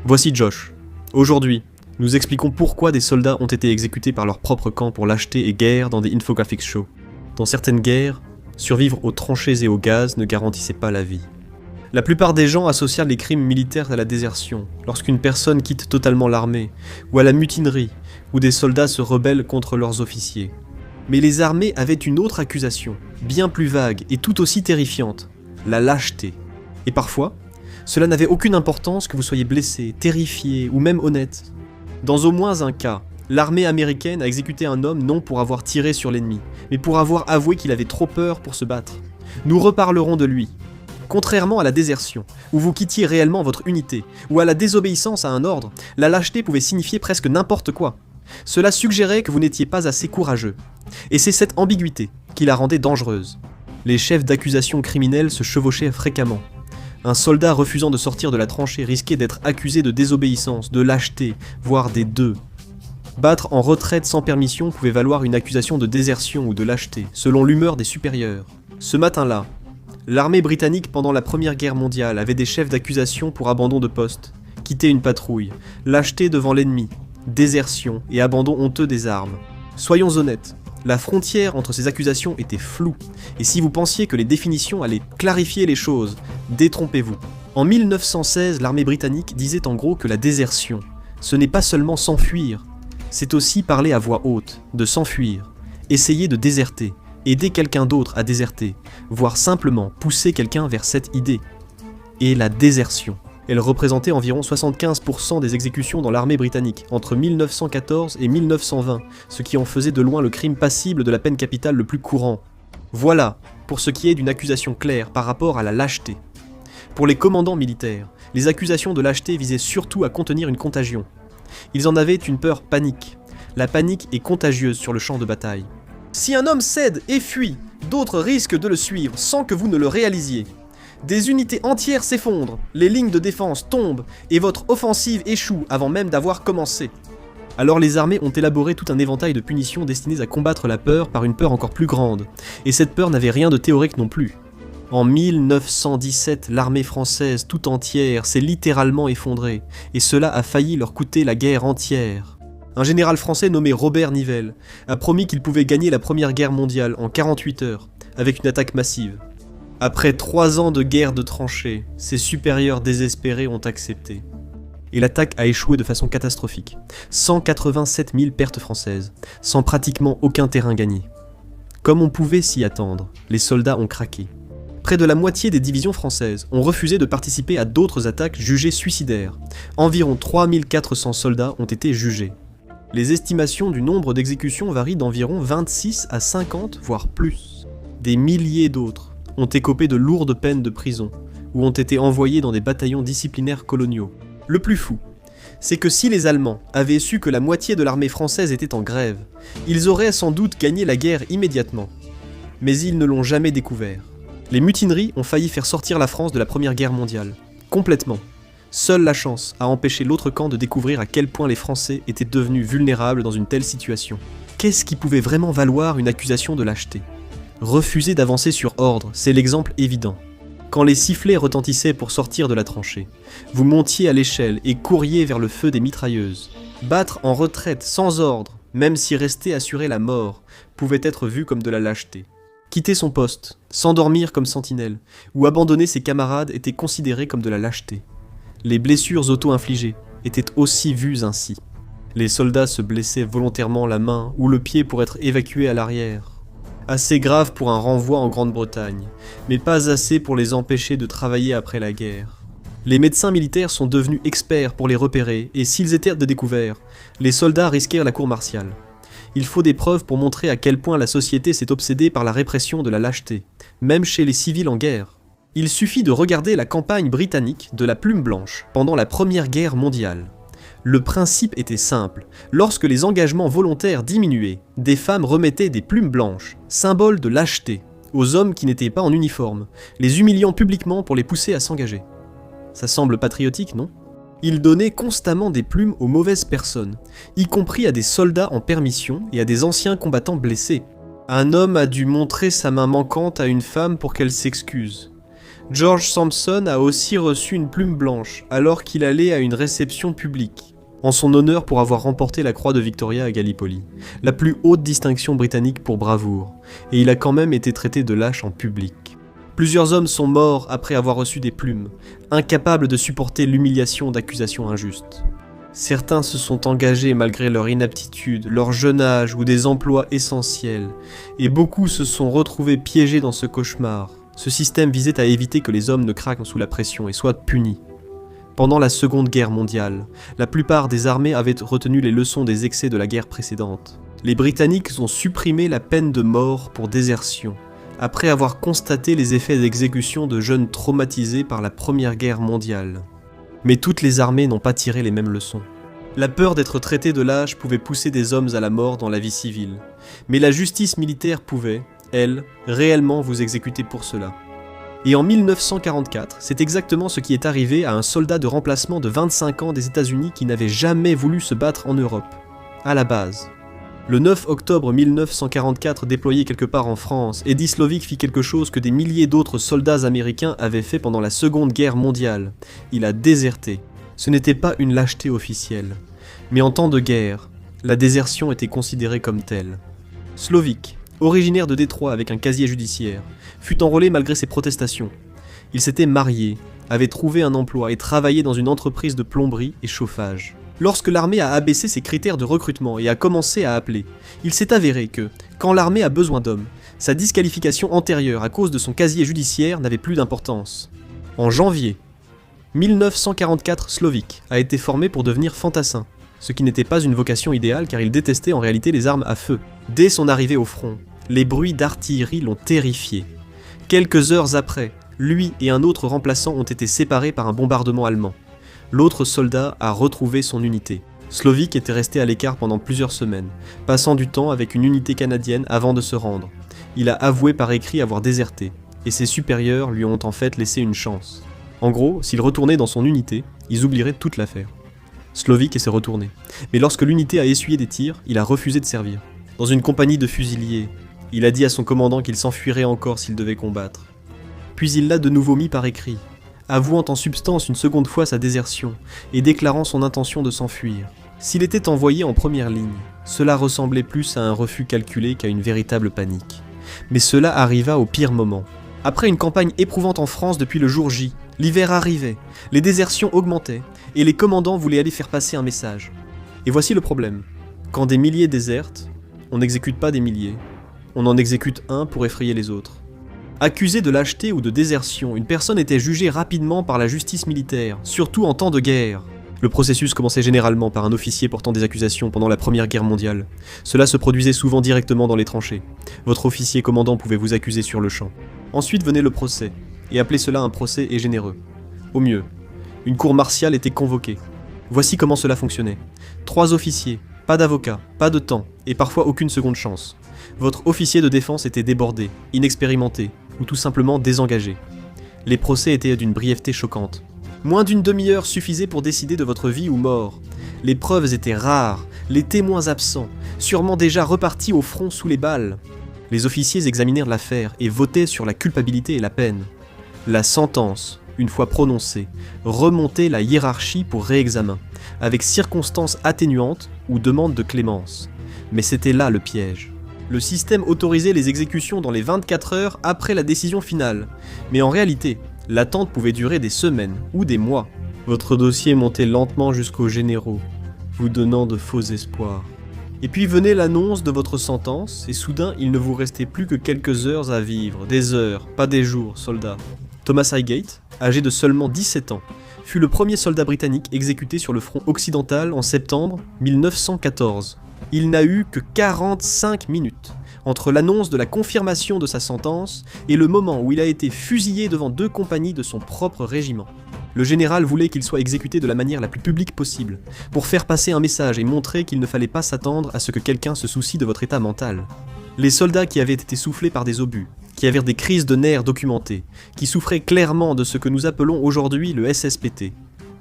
Voici Josh. Aujourd'hui, nous expliquons pourquoi des soldats ont été exécutés par leur propre camp pour lâcheté et guerre dans des infographics shows. Dans certaines guerres, survivre aux tranchées et au gaz ne garantissait pas la vie. La plupart des gens associent les crimes militaires à la désertion, lorsqu'une personne quitte totalement l'armée, ou à la mutinerie, où des soldats se rebellent contre leurs officiers. Mais les armées avaient une autre accusation, bien plus vague et tout aussi terrifiante, la lâcheté. Et parfois, cela n'avait aucune importance que vous soyez blessé, terrifié ou même honnête. Dans au moins un cas, l'armée américaine a exécuté un homme non pour avoir tiré sur l'ennemi, mais pour avoir avoué qu'il avait trop peur pour se battre. Nous reparlerons de lui. Contrairement à la désertion, où vous quittiez réellement votre unité, ou à la désobéissance à un ordre, la lâcheté pouvait signifier presque n'importe quoi. Cela suggérait que vous n'étiez pas assez courageux. Et c'est cette ambiguïté qui la rendait dangereuse. Les chefs d'accusation criminels se chevauchaient fréquemment. Un soldat refusant de sortir de la tranchée risquait d'être accusé de désobéissance, de lâcheté, voire des deux. Battre en retraite sans permission pouvait valoir une accusation de désertion ou de lâcheté, selon l'humeur des supérieurs. Ce matin-là, l'armée britannique pendant la Première Guerre mondiale avait des chefs d'accusation pour abandon de poste, quitter une patrouille, lâcheté devant l'ennemi, désertion et abandon honteux des armes. Soyons honnêtes, la frontière entre ces accusations était floue, et si vous pensiez que les définitions allaient clarifier les choses, détrompez-vous. En 1916, l'armée britannique disait en gros que la désertion, ce n'est pas seulement s'enfuir, c'est aussi parler à voix haute, de s'enfuir, essayer de déserter, aider quelqu'un d'autre à déserter, voire simplement pousser quelqu'un vers cette idée. Et la désertion. Elle représentait environ 75% des exécutions dans l'armée britannique, entre 1914 et 1920, ce qui en faisait de loin le crime passible de la peine capitale le plus courant. Voilà, pour ce qui est d'une accusation claire par rapport à la lâcheté. Pour les commandants militaires, les accusations de lâcheté visaient surtout à contenir une contagion. Ils en avaient une peur panique. La panique est contagieuse sur le champ de bataille. Si un homme cède et fuit, d'autres risquent de le suivre sans que vous ne le réalisiez. Des unités entières s'effondrent, les lignes de défense tombent et votre offensive échoue avant même d'avoir commencé. Alors les armées ont élaboré tout un éventail de punitions destinées à combattre la peur par une peur encore plus grande, et cette peur n'avait rien de théorique non plus. En 1917, l'armée française tout entière s'est littéralement effondrée, et cela a failli leur coûter la guerre entière. Un général français nommé Robert Nivelle a promis qu'il pouvait gagner la Première Guerre mondiale en 48 heures, avec une attaque massive. Après 3 ans de guerre de tranchées, ses supérieurs désespérés ont accepté. Et l'attaque a échoué de façon catastrophique. 187 000 pertes françaises, sans pratiquement aucun terrain gagné. Comme on pouvait s'y attendre, les soldats ont craqué. Près de la moitié des divisions françaises ont refusé de participer à d'autres attaques jugées suicidaires. Environ 3400 soldats ont été jugés. Les estimations du nombre d'exécutions varient d'environ 26 à 50, voire plus. Des milliers d'autres ont écopé de lourdes peines de prison, ou ont été envoyés dans des bataillons disciplinaires coloniaux. Le plus fou, c'est que si les Allemands avaient su que la moitié de l'armée française était en grève, ils auraient sans doute gagné la guerre immédiatement. Mais ils ne l'ont jamais découvert. Les mutineries ont failli faire sortir la France de la Première Guerre mondiale. Complètement. Seule la chance a empêché l'autre camp de découvrir à quel point les Français étaient devenus vulnérables dans une telle situation. Qu'est-ce qui pouvait vraiment valoir une accusation de lâcheté ? Refuser d'avancer sur ordre, c'est l'exemple évident. Quand les sifflets retentissaient pour sortir de la tranchée, vous montiez à l'échelle et couriez vers le feu des mitrailleuses. Battre en retraite sans ordre, même si rester assurer la mort, pouvait être vu comme de la lâcheté. Quitter son poste, s'endormir comme sentinelle, ou abandonner ses camarades était considéré comme de la lâcheté. Les blessures auto-infligées étaient aussi vues ainsi. Les soldats se blessaient volontairement la main ou le pied pour être évacués à l'arrière. Assez grave pour un renvoi en Grande-Bretagne, mais pas assez pour les empêcher de travailler après la guerre. Les médecins militaires sont devenus experts pour les repérer, et s'ils étaient découverts, les soldats risquèrent la cour martiale. Il faut des preuves pour montrer à quel point la société s'est obsédée par la répression de la lâcheté, même chez les civils en guerre. Il suffit de regarder la campagne britannique de la Plume Blanche pendant la Première Guerre mondiale. Le principe était simple. Lorsque les engagements volontaires diminuaient, des femmes remettaient des plumes blanches, symbole de lâcheté, aux hommes qui n'étaient pas en uniforme, les humiliant publiquement pour les pousser à s'engager. Ça semble patriotique, non ? Ils donnaient constamment des plumes aux mauvaises personnes, y compris à des soldats en permission et à des anciens combattants blessés. Un homme a dû montrer sa main manquante à une femme pour qu'elle s'excuse. George Sampson a aussi reçu une plume blanche alors qu'il allait à une réception publique, en son honneur pour avoir remporté la croix de Victoria à Gallipoli, la plus haute distinction britannique pour bravoure, et il a quand même été traité de lâche en public. Plusieurs hommes sont morts après avoir reçu des plumes, incapables de supporter l'humiliation d'accusations injustes. Certains se sont engagés malgré leur inaptitude, leur jeune âge ou des emplois essentiels, et beaucoup se sont retrouvés piégés dans ce cauchemar. Ce système visait à éviter que les hommes ne craquent sous la pression et soient punis. Pendant la Seconde Guerre mondiale, la plupart des armées avaient retenu les leçons des excès de la guerre précédente. Les Britanniques ont supprimé la peine de mort pour désertion, après avoir constaté les effets d'exécution de jeunes traumatisés par la Première Guerre mondiale. Mais toutes les armées n'ont pas tiré les mêmes leçons. La peur d'être traité de lâche pouvait pousser des hommes à la mort dans la vie civile, mais la justice militaire pouvait, elle, réellement vous exécuter pour cela. Et en 1944, c'est exactement ce qui est arrivé à un soldat de remplacement de 25 ans des États-Unis qui n'avait jamais voulu se battre en Europe, à la base. Le 9 octobre 1944, déployé quelque part en France, Eddie Slovic fit quelque chose que des milliers d'autres soldats américains avaient fait pendant la Seconde Guerre mondiale. Il a déserté. Ce n'était pas une lâcheté officielle. Mais en temps de guerre, la désertion était considérée comme telle. Slovic, originaire de Détroit avec un casier judiciaire, fut enrôlé malgré ses protestations. Il s'était marié, avait trouvé un emploi et travaillait dans une entreprise de plomberie et chauffage. Lorsque l'armée a abaissé ses critères de recrutement et a commencé à appeler, il s'est avéré que, quand l'armée a besoin d'hommes, sa disqualification antérieure à cause de son casier judiciaire n'avait plus d'importance. En janvier 1944, Slovic a été formé pour devenir fantassin, ce qui n'était pas une vocation idéale car il détestait en réalité les armes à feu. Dès son arrivée au front, les bruits d'artillerie l'ont terrifié. Quelques heures après, lui et un autre remplaçant ont été séparés par un bombardement allemand. L'autre soldat a retrouvé son unité. Slovic était resté à l'écart pendant plusieurs semaines, passant du temps avec une unité canadienne avant de se rendre. Il a avoué par écrit avoir déserté, et ses supérieurs lui ont en fait laissé une chance. En gros, s'il retournait dans son unité, ils oublieraient toute l'affaire. Slovic s'est retourné, mais lorsque l'unité a essuyé des tirs, il a refusé de servir. Dans une compagnie de fusiliers, il a dit à son commandant qu'il s'enfuirait encore s'il devait combattre. Puis il l'a de nouveau mis par écrit, avouant en substance une seconde fois sa désertion et déclarant son intention de s'enfuir. S'il était envoyé en première ligne, cela ressemblait plus à un refus calculé qu'à une véritable panique. Mais cela arriva au pire moment. Après une campagne éprouvante en France depuis le jour J, l'hiver arrivait, les désertions augmentaient, et les commandants voulaient aller faire passer un message. Et voici le problème. Quand des milliers désertent, on n'exécute pas des milliers, on en exécute un pour effrayer les autres. Accusé de lâcheté ou de désertion, une personne était jugée rapidement par la justice militaire, surtout en temps de guerre. Le processus commençait généralement par un officier portant des accusations pendant la Première Guerre mondiale. Cela se produisait souvent directement dans les tranchées. Votre officier commandant pouvait vous accuser sur le champ. Ensuite venait le procès, et appeler cela un procès est généreux. Au mieux, une cour martiale était convoquée. Voici comment cela fonctionnait. 3 officiers, pas d'avocat, pas de temps, et parfois aucune seconde chance. Votre officier de défense était débordé, inexpérimenté, ou tout simplement désengagé. Les procès étaient d'une brièveté choquante. Moins d'une demi-heure suffisait pour décider de votre vie ou mort. Les preuves étaient rares, les témoins absents, sûrement déjà repartis au front sous les balles. Les officiers examinèrent l'affaire et votaient sur la culpabilité et la peine. La sentence, une fois prononcée, remontait la hiérarchie pour réexamen, avec circonstances atténuantes ou demande de clémence. Mais c'était là le piège. Le système autorisait les exécutions dans les 24 heures après la décision finale. Mais en réalité, l'attente pouvait durer des semaines ou des mois. Votre dossier montait lentement jusqu'aux généraux, vous donnant de faux espoirs. Et puis venait l'annonce de votre sentence, et soudain il ne vous restait plus que quelques heures à vivre. Des heures, pas des jours, soldat. Thomas Highgate, âgé de seulement 17 ans, fut le premier soldat britannique exécuté sur le front occidental en septembre 1914. Il n'a eu que 45 minutes entre l'annonce de la confirmation de sa sentence et le moment où il a été fusillé devant 2 compagnies de son propre régiment. Le général voulait qu'il soit exécuté de la manière la plus publique possible, pour faire passer un message et montrer qu'il ne fallait pas s'attendre à ce que quelqu'un se soucie de votre état mental. Les soldats qui avaient été soufflés par des obus, qui avaient des crises de nerfs documentées, qui souffraient clairement de ce que nous appelons aujourd'hui le SSPT,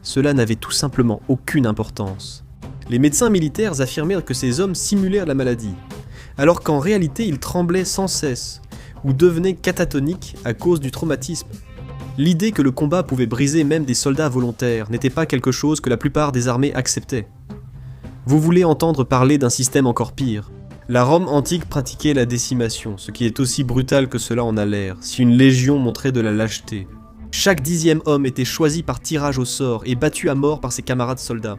cela n'avait tout simplement aucune importance. Les médecins militaires affirmèrent que ces hommes simulèrent la maladie, alors qu'en réalité ils tremblaient sans cesse, ou devenaient catatoniques à cause du traumatisme. L'idée que le combat pouvait briser même des soldats volontaires n'était pas quelque chose que la plupart des armées acceptaient. Vous voulez entendre parler d'un système encore pire. La Rome antique pratiquait la décimation, ce qui est aussi brutal que cela en a l'air, si une légion montrait de la lâcheté. Chaque 10e homme était choisi par tirage au sort et battu à mort par ses camarades soldats.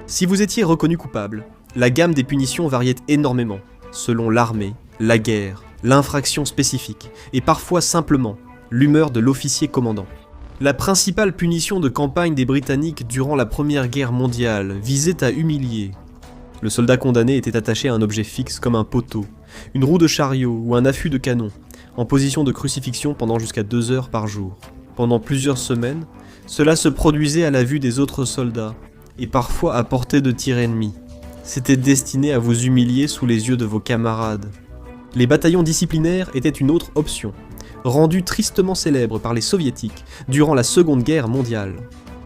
Si vous étiez reconnu coupable, la gamme des punitions variait énormément, selon l'armée, la guerre, l'infraction spécifique, et parfois simplement l'humeur de l'officier commandant. La principale punition de campagne des Britanniques durant la Première Guerre mondiale visait à humilier. Le soldat condamné était attaché à un objet fixe comme un poteau, une roue de chariot ou un affût de canon, en position de crucifixion pendant jusqu'à 2 heures par jour. Pendant plusieurs semaines, cela se produisait à la vue des autres soldats, et parfois à portée de tir ennemi. C'était destiné à vous humilier sous les yeux de vos camarades. Les bataillons disciplinaires étaient une autre option, rendue tristement célèbre par les soviétiques durant la Seconde Guerre mondiale.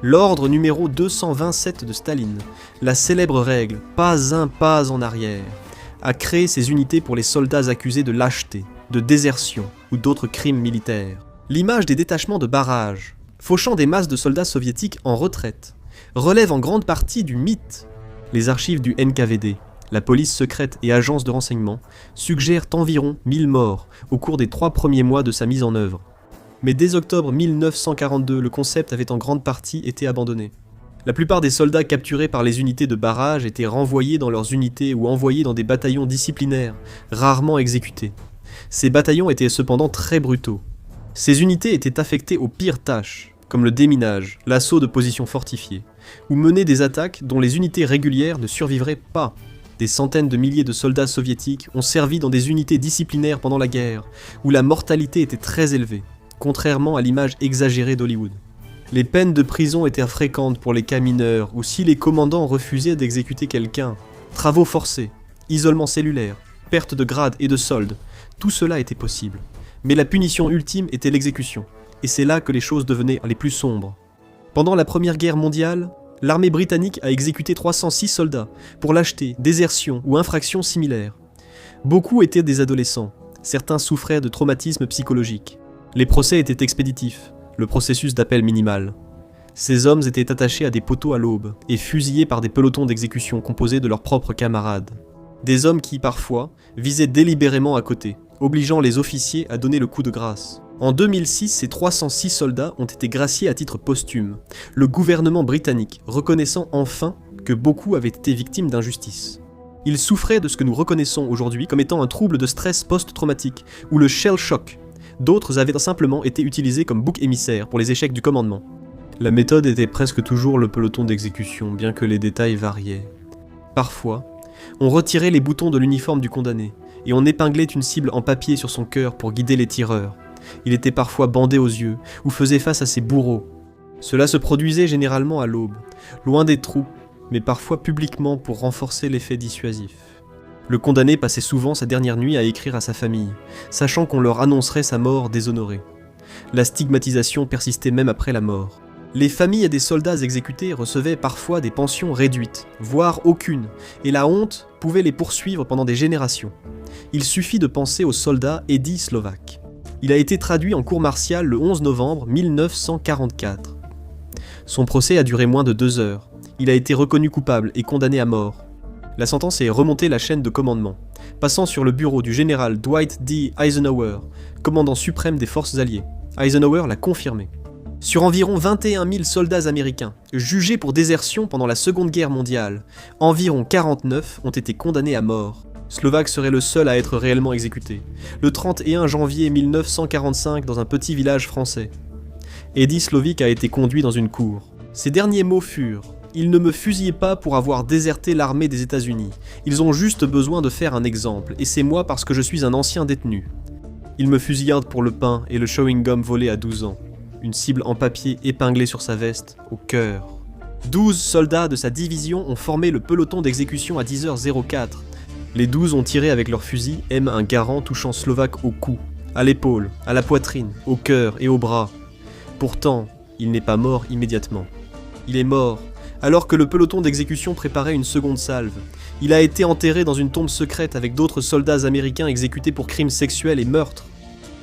L'ordre numéro 227 de Staline, la célèbre règle « pas un pas en arrière », a créé ces unités pour les soldats accusés de lâcheté, de désertion ou d'autres crimes militaires. L'image des détachements de barrages, fauchant des masses de soldats soviétiques en retraite, relève en grande partie du mythe. Les archives du NKVD, la police secrète et agence de renseignement, suggèrent environ 1000 morts au cours des 3 premiers mois de sa mise en œuvre. Mais dès octobre 1942, le concept avait en grande partie été abandonné. La plupart des soldats capturés par les unités de barrage étaient renvoyés dans leurs unités ou envoyés dans des bataillons disciplinaires, rarement exécutés. Ces bataillons étaient cependant très brutaux. Ces unités étaient affectées aux pires tâches, comme le déminage, l'assaut de positions fortifiées, ou mener des attaques dont les unités régulières ne survivraient pas. Des centaines de milliers de soldats soviétiques ont servi dans des unités disciplinaires pendant la guerre, où la mortalité était très élevée, contrairement à l'image exagérée d'Hollywood. Les peines de prison étaient fréquentes pour les cas mineurs, ou si les commandants refusaient d'exécuter quelqu'un. Travaux forcés, isolement cellulaire, perte de grade et de solde, tout cela était possible. Mais la punition ultime était l'exécution, et c'est là que les choses devenaient les plus sombres. Pendant la Première Guerre mondiale, l'armée britannique a exécuté 306 soldats pour lâcheté, désertion ou infractions similaires. Beaucoup étaient des adolescents, certains souffraient de traumatismes psychologiques. Les procès étaient expéditifs, le processus d'appel minimal. Ces hommes étaient attachés à des poteaux à l'aube et fusillés par des pelotons d'exécution composés de leurs propres camarades. Des hommes qui, parfois, visaient délibérément à côté, obligeant les officiers à donner le coup de grâce. En 2006, ces 306 soldats ont été graciés à titre posthume, le gouvernement britannique reconnaissant enfin que beaucoup avaient été victimes d'injustice. Ils souffraient de ce que nous reconnaissons aujourd'hui comme étant un trouble de stress post-traumatique, ou le shell shock. D'autres avaient simplement été utilisés comme bouc émissaire pour les échecs du commandement. La méthode était presque toujours le peloton d'exécution, bien que les détails variaient. Parfois, on retirait les boutons de l'uniforme du condamné, et on épinglait une cible en papier sur son cœur pour guider les tireurs. Il était parfois bandé aux yeux, ou faisait face à ses bourreaux. Cela se produisait généralement à l'aube, loin des troupes, mais parfois publiquement pour renforcer l'effet dissuasif. Le condamné passait souvent sa dernière nuit à écrire à sa famille, sachant qu'on leur annoncerait sa mort déshonorée. La stigmatisation persistait même après la mort. Les familles des soldats exécutés recevaient parfois des pensions réduites, voire aucune, et la honte pouvait les poursuivre pendant des générations. Il suffit de penser au soldat Eddie Slovak. Il a été traduit en cour martiale le 11 novembre 1944. Son procès a duré moins de 2 heures. Il a été reconnu coupable et condamné à mort. La sentence est remontée la chaîne de commandement, passant sur le bureau du général Dwight D. Eisenhower, commandant suprême des forces alliées. Eisenhower l'a confirmé. Sur environ 21 000 soldats américains, jugés pour désertion pendant la Seconde Guerre mondiale, environ 49 ont été condamnés à mort. Slovak serait le seul à être réellement exécuté, le 31 janvier 1945 dans un petit village français. Eddie Slovik a été conduit dans une cour. Ses derniers mots furent « Ils ne me fusillaient pas pour avoir déserté l'armée des États-Unis. Ils ont juste besoin de faire un exemple, et c'est moi parce que je suis un ancien détenu. Ils me fusillardent pour le pain et le chewing-gum volé à 12 ans. Une cible en papier épinglée sur sa veste, au cœur. 12 soldats de sa division ont formé le peloton d'exécution à 10h04. Les 12 ont tiré avec leurs fusils M1 Garand touchant Slovak au cou, à l'épaule, à la poitrine, au cœur et au bras. Pourtant, il n'est pas mort immédiatement. Il est mort alors que le peloton d'exécution préparait une seconde salve. Il a été enterré dans une tombe secrète avec d'autres soldats américains exécutés pour crimes sexuels et meurtres.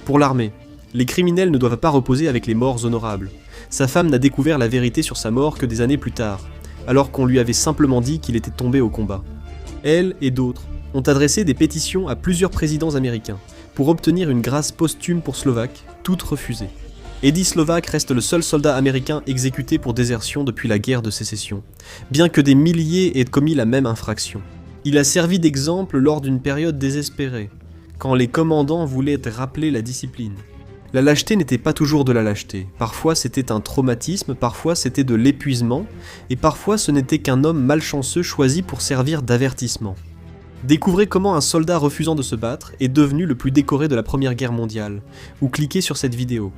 Pour l'armée, Les criminels ne doivent pas reposer avec les morts honorables. Sa femme n'a découvert la vérité sur sa mort que des années plus tard, alors qu'on lui avait simplement dit qu'il était tombé au combat. Elle et d'autres ont adressé des pétitions à plusieurs présidents américains pour obtenir une grâce posthume pour Slovak, toutes refusées. Eddie Slovak reste le seul soldat américain exécuté pour désertion depuis la guerre de sécession, bien que des milliers aient commis la même infraction. Il a servi d'exemple lors d'une période désespérée, quand les commandants voulaient rappeler la discipline. La lâcheté n'était pas toujours de la lâcheté, parfois c'était un traumatisme, parfois c'était de l'épuisement, et parfois ce n'était qu'un homme malchanceux choisi pour servir d'avertissement. Découvrez comment un soldat refusant de se battre est devenu le plus décoré de la Première Guerre mondiale, ou cliquez sur cette vidéo.